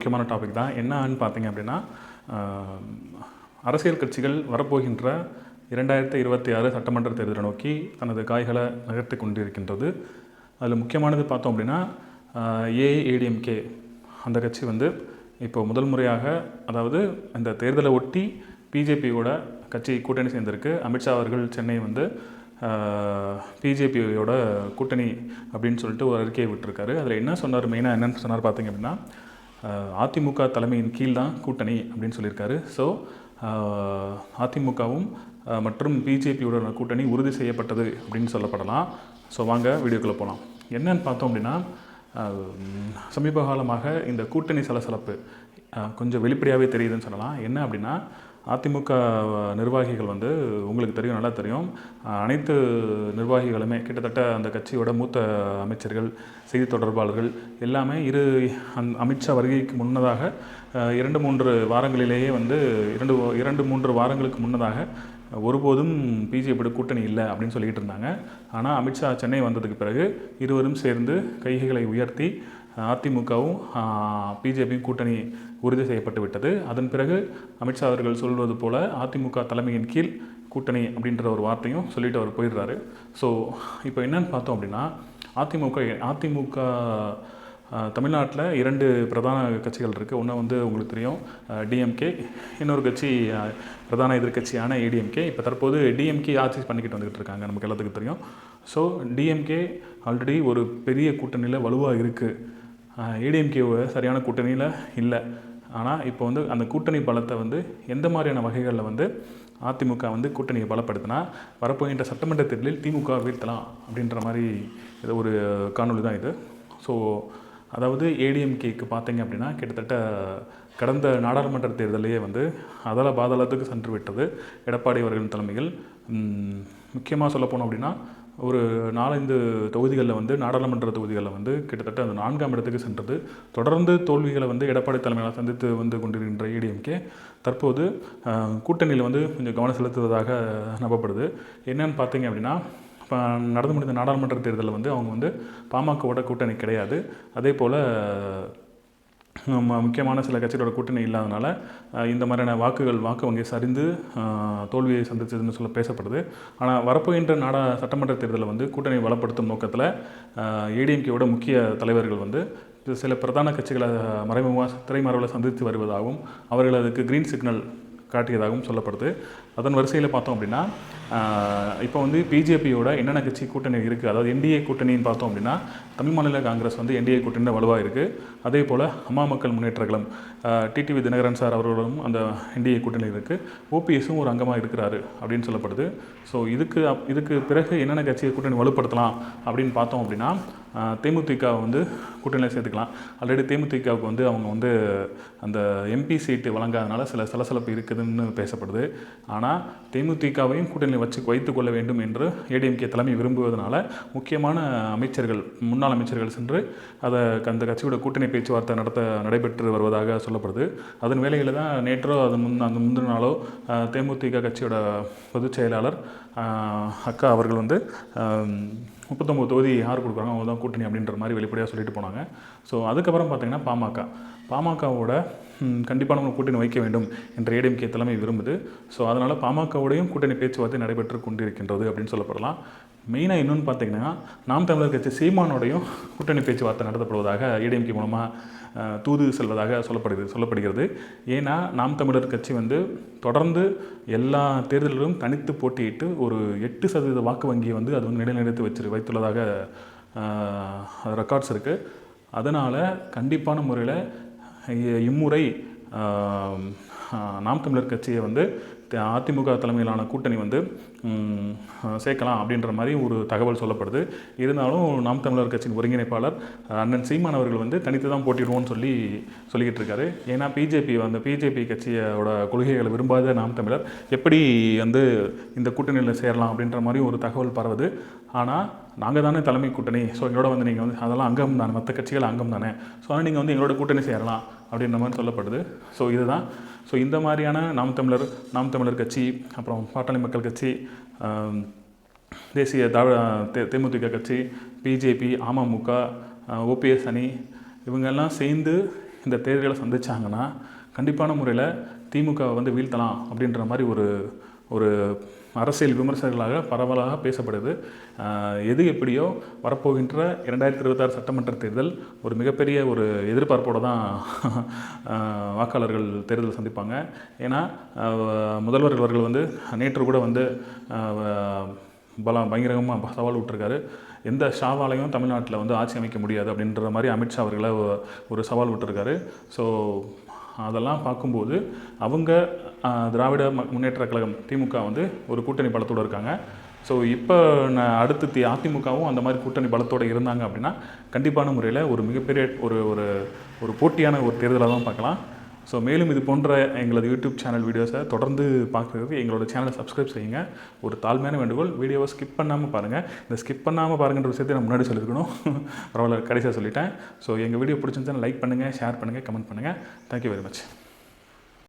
முக்கியமான டாபிக் தான். என்னன்னு பார்த்தீங்க அப்படின்னா, அரசியல் கட்சிகள் வரப்போகின்ற 2026 சட்டமன்ற தேர்தலை நோக்கி தனது காய்களை நகர்த்தி கொண்டிருக்கின்றது. அதில் முக்கியமானது பார்த்தோம் அப்படின்னா, ஏஐஏடிஎம்கே அந்த கட்சி வந்து இப்போ முதல் முறையாக, அதாவது இந்த தேர்தலை ஒட்டி பிஜேபியோட கட்சி கூட்டணி சேர்ந்திருக்கு. அமித்ஷா அவர்கள் சென்னை வந்து பிஜேபியோட கூட்டணி அப்படின்னு சொல்லிட்டு ஒரு அறிக்கையை விட்டுருக்காரு. அதில் என்ன சொன்னார், மெயினாக என்னென்னு சொன்னார் பார்த்தீங்க அப்படின்னா, அதிமுக தலைமையின் கீழ் தான் கூட்டணி அப்படின்னு சொல்லியிருக்காரு. ஸோ அதிமுகவும் மற்றும் பிஜேபியோட கூட்டணி உறுதி செய்யப்பட்டது அப்படின்னு சொல்லப்படலாம். ஸோ வாங்க வீடியோக்குள்ளே போகலாம். என்னன்னு பார்த்தோம் அப்படின்னா, சமீப காலமாக இந்த கூட்டணி சலசலப்பு கொஞ்சம் வெளிப்படையாகவே தெரியுதுன்னு சொல்லலாம். என்ன அப்படின்னா, அதிமுக நிர்வாகிகள் வந்து உங்களுக்கு தெரியும், நல்லா தெரியும், அனைத்து நிர்வாகிகளுமே கிட்டத்தட்ட அந்த கட்சியோட மூத்த அமைச்சர்கள், செய்தி தொடர்பாளர்கள் எல்லாமே அமித்ஷா வருகைக்கு முன்னதாக 2-3 வாரங்களிலேயே வந்து 2-3 வாரங்களுக்கு முன்னதாக ஒருபோதும் பிஜேபியோட கூட்டணி இல்லை அப்படின்னு சொல்லிக்கிட்டு இருந்தாங்க. ஆனால் அமித்ஷா சென்னை வந்ததுக்கு பிறகு இருவரும் சேர்ந்து கைகளை உயர்த்தி அதிமுகவும் பிஜேபியும் கூட்டணி உறுதி செய்யப்பட்டு விட்டது. அதன் பிறகு அமித்ஷா அவர்கள் சொல்வது போல் அதிமுக தலைமையின் கீழ் கூட்டணி அப்படின்ற ஒரு வார்த்தையும் சொல்லிட்டு அவர் போயிடுறாரு. ஸோ இப்போ என்னன்னு பார்த்தோம் அப்படின்னா, அதிமுக தமிழ்நாட்டில் 2 பிரதான கட்சிகள் இருக்குது. ஒன்று வந்து உங்களுக்கு தெரியும் டிஎம்கே, இன்னொரு கட்சி பிரதான எதிர்கட்சியான ஏடிஎம்கே. இப்போ தற்போது டிஎம்கே ஆட்சி பண்ணிக்கிட்டு வந்துக்கிட்டு இருக்காங்க, நமக்கு எல்லாத்துக்கும் தெரியும். ஸோ டிஎம்கே ஆல்ரெடி ஒரு பெரிய கூட்டணியில் வலுவாக இருக்குது. ஏடிஎம்கே சரியான கூட்டணியில் இல்லை. ஆனால் இப்போ வந்து அந்த கூட்டணி பலத்தை வந்து எந்த மாதிரியான வகைகளில் வந்து அதிமுக வந்து கூட்டணியை பலப்படுத்தினா வரப்போகின்ற சட்டமன்ற தேர்தலில் திமுக வீழ்த்தலாம் அப்படின்ற மாதிரி ஒரு காணொலி தான் இது. ஸோ அதாவது ஏடிஎம்கேக்கு பார்த்தீங்க அப்படின்னா, கிட்டத்தட்ட கடந்த நாடாளுமன்ற தேர்தலையே வந்து அதல பாதாளத்துக்கு சென்று விட்டது எடப்பாடி அவர்களின் தலைமையில். முக்கியமாக சொல்ல போனோம் அப்படின்னா, ஒரு 4-5 தொகுதிகளில் வந்து நாடாளுமன்ற தொகுதிகளில் வந்து கிட்டத்தட்ட அந்த 4ஆம் இடத்துக்கு சென்றது. தொடர்ந்து தோல்விகளை வந்து எடப்பாடி தலைமையில் சந்தித்து வந்து கொண்டிருக்கின்ற ஏடிஎம்கே தற்போது கூட்டணியில் வந்து கொஞ்சம் கவனம் செலுத்துவதாக நம்பப்படுது. என்னன்னு பார்த்தீங்க அப்படின்னா, இப்போ நடந்து முடிந்த நாடாளுமன்ற தேர்தலில் வந்து அவங்க வந்து பாமகவோட கூட்டணி கிடையாது. அதே போல் முக்கியமான சில கட்சிகளோட கூட்டணி இல்லாதனால இந்த மாதிரியான வாக்கு வங்கி சரிந்து தோல்வியை சந்தித்ததுன்னு சொல்ல பேசப்படுது. ஆனால் வரப்போகின்ற சட்டமன்ற தேர்தலில் வந்து கூட்டணியை பலப்படுத்தும் நோக்கத்தில் ஏடிஎம்கேவோட முக்கிய தலைவர்கள் வந்து சில பிரதான கட்சிகளை திரைமறைவில் சந்தித்து வருவதாகவும் அவர்கள் அதுக்கு கிரீன் சிக்னல் காட்டியதாகவும் சொல்லப்படுது. அதன் வரிசையில் பார்த்தோம் அப்படின்னா, இப்போ வந்து பிஜேபியோட என்னென்ன கட்சி கூட்டணி இருக்குது, அதாவது என்டிஏ கூட்டணின்னு பார்த்தோம் அப்படின்னா, தமிழ் மாநில காங்கிரஸ் வந்து என்டிஏ கூட்டணியில் வலுவாக இருக்குது. அதே போல் அம்மா மக்கள் முன்னேற்ற கழகம் டிடிவி தினகரன் சார் அவர்களும் அந்த என்டிஏ கூட்டணியில் இருக்குது. ஓபிஎஸும் ஒரு அங்கமாக இருக்கிறாரு அப்படின்னு சொல்லப்படுது. ஸோ இதுக்கு பிறகு என்னென்ன கட்சியை கூட்டணி வலுப்படுத்தலாம் அப்படின்னு பார்த்தோம் அப்படின்னா, தேமுதிக வந்து கூட்டணியில் சேர்த்துக்கலாம். ஆல்ரெடி தேமுதிகவுக்கு வந்து அவங்க வந்து அந்த எம்பி சீட்டு வழங்காதனால சில சலசலப்பு இருக்குதுன்னு பேசப்படுது. ஆனால் தேமுதிகவையும் கூட்டணியில் வைத்து கொள்ள வேண்டும் என்று ஏடிஎம்கே தலைமை விரும்புவதனால முக்கியமான அமைச்சர்கள், முன்னாள் அமைச்சர்கள் சென்று அந்த கட்சியோட கூட்டணி பேச்சுவார்த்தை நடைபெற்று வருவதாக சொல்லப்படுது. அதன் வேளையில் தான் நேற்றோ அந்த முந்தின நாளோ தேமுதிக கட்சியோட பொதுச் செயலாளர் அக்கா அவர்கள் வந்து 39 தொகுதி யார் கொடுக்குறாங்க அவங்க தான் கூட்டணி அப்படின்ற மாதிரி வெளிப்படையாக சொல்லிட்டு போனாங்க. ஸோ அதுக்கப்புறம் பார்த்திங்கன்னா பாமகவோட கண்டிப்பான ஒரு கூட்டணி வைக்க வேண்டும் என்ற ஏடிஎம்கே தலைமை விரும்புது. ஸோ அதனால் பாமகவோடையும் கூட்டணி பேச்சுவார்த்தை நடைபெற்று கொண்டிருக்கின்றது அப்படின்னு சொல்லப்படலாம். மெயினாக இன்னொன்று பார்த்திங்கன்னா, நாம் தமிழர் கட்சி சீமானோடையும் கூட்டணி பேச்சுவார்த்தை நடத்தப்படுவதாக ஏடிஎம்கே மூலமாக தூது செல்வதாக சொல்லப்படுகிறது. ஏன்னா நாம் தமிழர் கட்சி வந்து தொடர்ந்து எல்லா தேர்தலிலும் தனித்து போட்டியிட்டு ஒரு 8% வாக்கு வங்கியை வந்து அது வந்து நிலைநிறுத்தி வைத்துள்ளதாக ரெக்கார்ட்ஸ் இருக்குது. அதனால் கண்டிப்பான முறையில் இம்முறை நாம் தமிழர் கட்சியை வந்து அதிமுக தலைமையிலான கூட்டணி வந்து சேர்க்கலாம் அப்படின்ற மாதிரி ஒரு தகவல் சொல்லப்படுது. இருந்தாலும் நாம் தமிழர் கட்சியின் ஒருங்கிணைப்பாளர் அண்ணன் சீமான் அவர்கள் வந்து தனித்து தான் போட்டிடுவோன்னு சொல்லிக்கிட்டு இருக்காரு. ஏன்னா பிஜேபி கட்சியோட கொள்கைகளை விரும்பாத நாம் தமிழர் எப்படி வந்து இந்த கூட்டணியில் சேரலாம் அப்படின்ற மாதிரி ஒரு தகவல் பரவுது. ஆனால் நாங்கள் தானே தலைமை கூட்டணி, ஸோ எங்களோட வந்து நீங்கள் வந்து அதெல்லாம் அங்கம் தானே, மற்ற கட்சிகள் அங்கம் தானே, ஸோ ஆனால் நீங்கள் வந்து எங்களோட கூட்டணி சேரலாம் அப்படின்ற மாதிரி சொல்லப்படுது. ஸோ இதுதான். ஸோ இந்த மாதிரியான நாம் தமிழர் கட்சி, அப்புறம் பாட்டாளி மக்கள் கட்சி, தேசிய தேமுதிக கட்சி, பிஜேபி, அமமுக, ஓபிஎஸ் அணி இவங்கெல்லாம் சேர்ந்து இந்த தேர்தலை சந்திச்சாங்கன்னா கண்டிப்பான முறையில் திமுகவை வந்து வீழ்த்தலாம் அப்படின்ற மாதிரி ஒரு அரசியல் விமர்சகர்களாக பரவலாக பேசப்படுது. எது எப்படியோ வரப்போகின்ற 2026 சட்டமன்ற தேர்தல் ஒரு மிகப்பெரிய ஒரு எதிர்பார்ப்போடு தான் வாக்காளர்கள் தேர்தல் சந்திப்பாங்க. ஏன்னா முதல்வர் அவர்கள் வந்து நேற்று கூட வந்து பயங்கரமாக சவால் விட்டுருக்காரு. எந்த ஷாவாலையும் தமிழ்நாட்டில் வந்து ஆட்சி அமைக்க முடியாது அப்படின்ற மாதிரி அமித்ஷா அவர்களை ஒரு சவால் விட்டுருக்காரு. ஸோ அதெல்லாம் பார்க்கும்போது அவங்க திராவிட முன்னேற்ற கழகம் திமுக வந்து ஒரு கூட்டணி பலத்தோடு இருக்காங்க. ஸோ இப்போ அடுத்து அதிமுகவும் அந்த மாதிரி கூட்டணி பலத்தோடு இருந்தாங்க அப்படின்னா கண்டிப்பான முறையில் ஒரு மிகப்பெரிய ஒரு போட்டியான ஒரு தேர்தலாக தான் பார்க்கலாம். ஸோ மேலும் இது போன்ற எங்களது யூடியூப் சேனல் வீடியோஸை தொடர்ந்து பார்க்குறதுக்கு எங்களோட சேனலை சப்ஸ்கிரைப் செய்யுங்க. ஒரு தாழ்மையான வேண்டுகோள், வீடியோவை ஸ்கிப் பண்ணாமல் பாருங்கள். இந்த ஸ்கிப் பண்ணாமல் பாருங்கன்ற விஷயத்தை நான் முன்னாடி சொல்லியிருக்கணும், பரவாயில்ல கடைசியாக சொல்லிட்டேன். ஸோ எங்கள் வீடியோ பிடிச்சிருந்தா லைக் பண்ணுங்கள், ஷேர் பண்ணுங்கள், கமெண்ட் பண்ணுங்கள். Thank you very much.